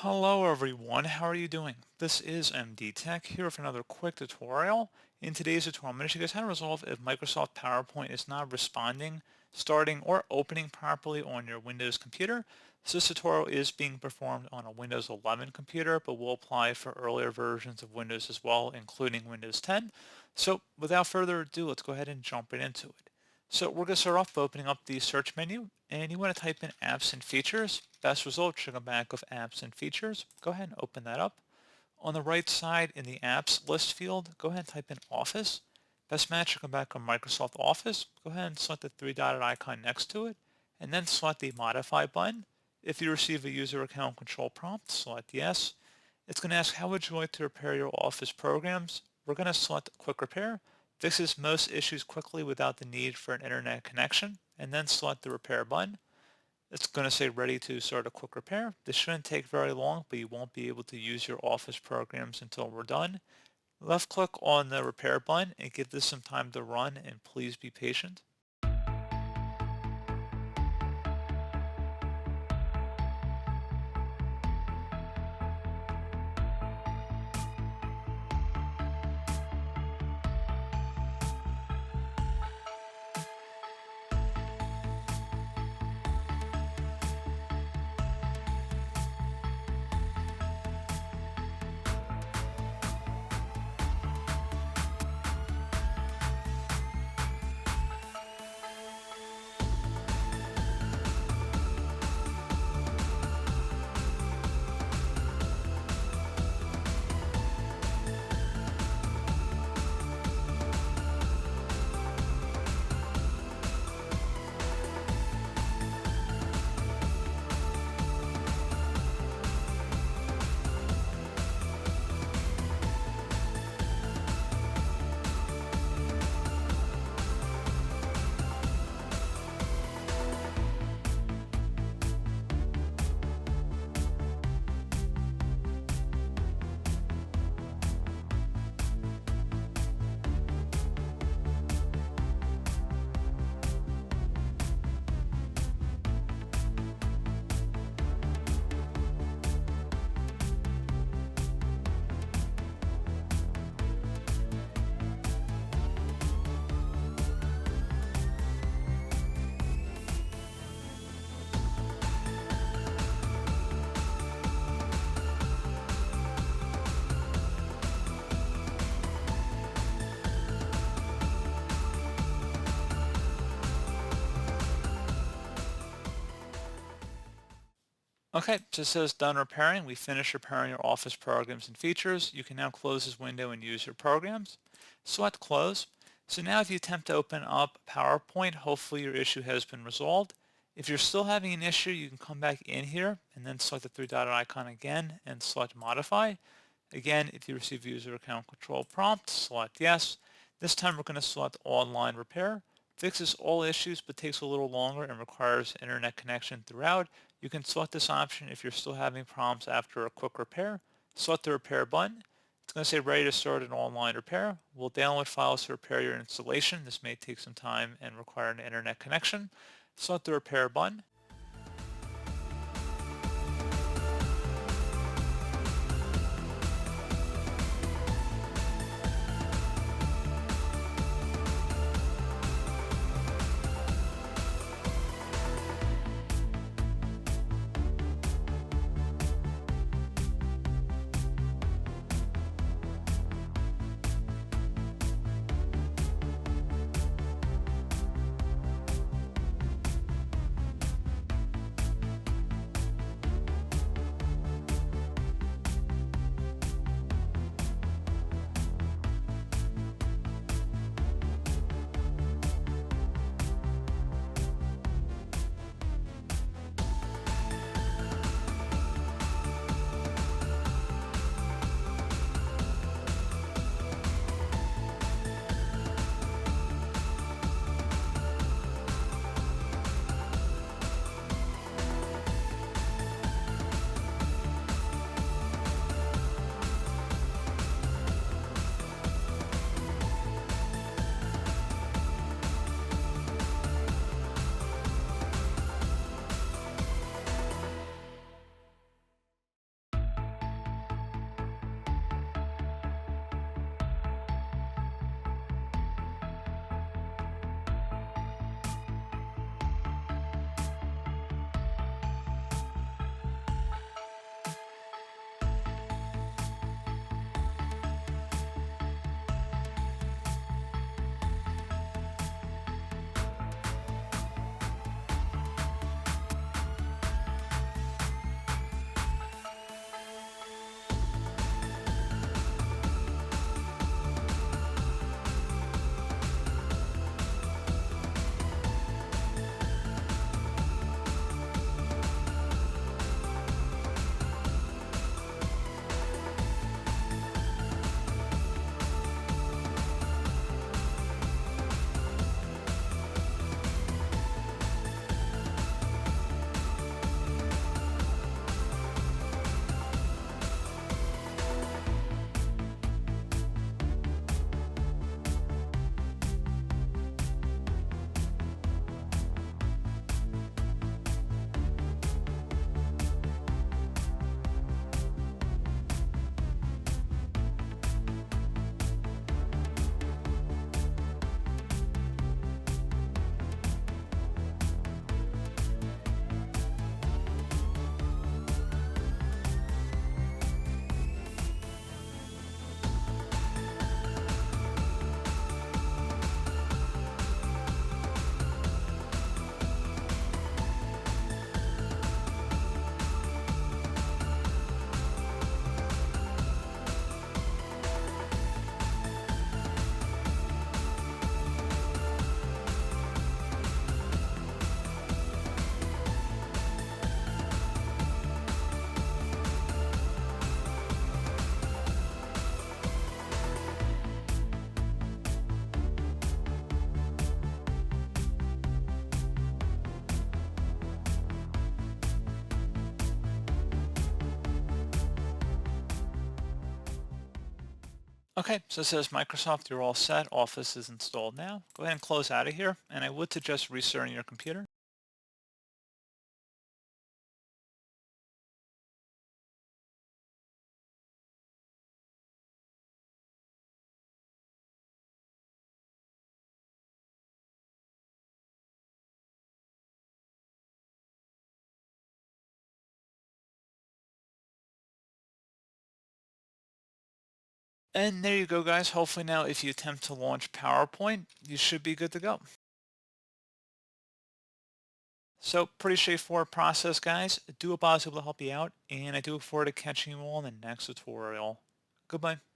Hello everyone, how are you doing? This is MD Tech here with another quick tutorial. In today's tutorial, I'm going to show you guys how to resolve if Microsoft PowerPoint is not responding, starting, or opening properly on your Windows computer. So this tutorial is being performed on a Windows 11 computer, but will apply for earlier versions of Windows as well, including Windows 10. So without further ado, let's go ahead and jump right into it. So we're going to start off by opening up the search menu, and you want to type in apps and features. Best result should come back of apps and features. Go ahead and open that up. On the right side in the apps list field, go ahead and type in Office. Best match should come back on Microsoft Office. Go ahead and select the three-dotted icon next to it, and then select the Modify button. If you receive a user account control prompt, select Yes. It's going to ask how would you like to repair your Office programs. We're going to select Quick Repair. Fixes most issues quickly without the need for an internet connection, and then select the Repair button. It's going to say ready to start a quick repair. This shouldn't take very long, but you won't be able to use your Office programs until we're done. Left click on the repair button and give this some time to run, and please be patient. Okay, so it says done repairing. We finished repairing your Office programs and features. You can now close this window and use your programs. Select close. So now if you attempt to open up PowerPoint, hopefully your issue has been resolved. If you're still having an issue, you can come back in here and then select the three-dotted icon again and select modify. Again, if you receive user account control prompt, select yes. This time we're going to select online repair. Fixes all issues but takes a little longer and requires internet connection throughout. You can select this option if you're still having problems after a quick repair. Select the repair button. It's going to say ready to start an online repair. We'll download files to repair your installation. This may take some time and require an internet connection. Select the repair button. Okay, so it says Microsoft, you're all set. Office is installed now. Go ahead and close out of here, and I would suggest restarting your computer. And there you go, guys. Hopefully now, if you attempt to launch PowerPoint, you should be good to go. So pretty straightforward process, guys. I do hope I was able to help you out, and I do look forward to catching you all in the next tutorial. Goodbye.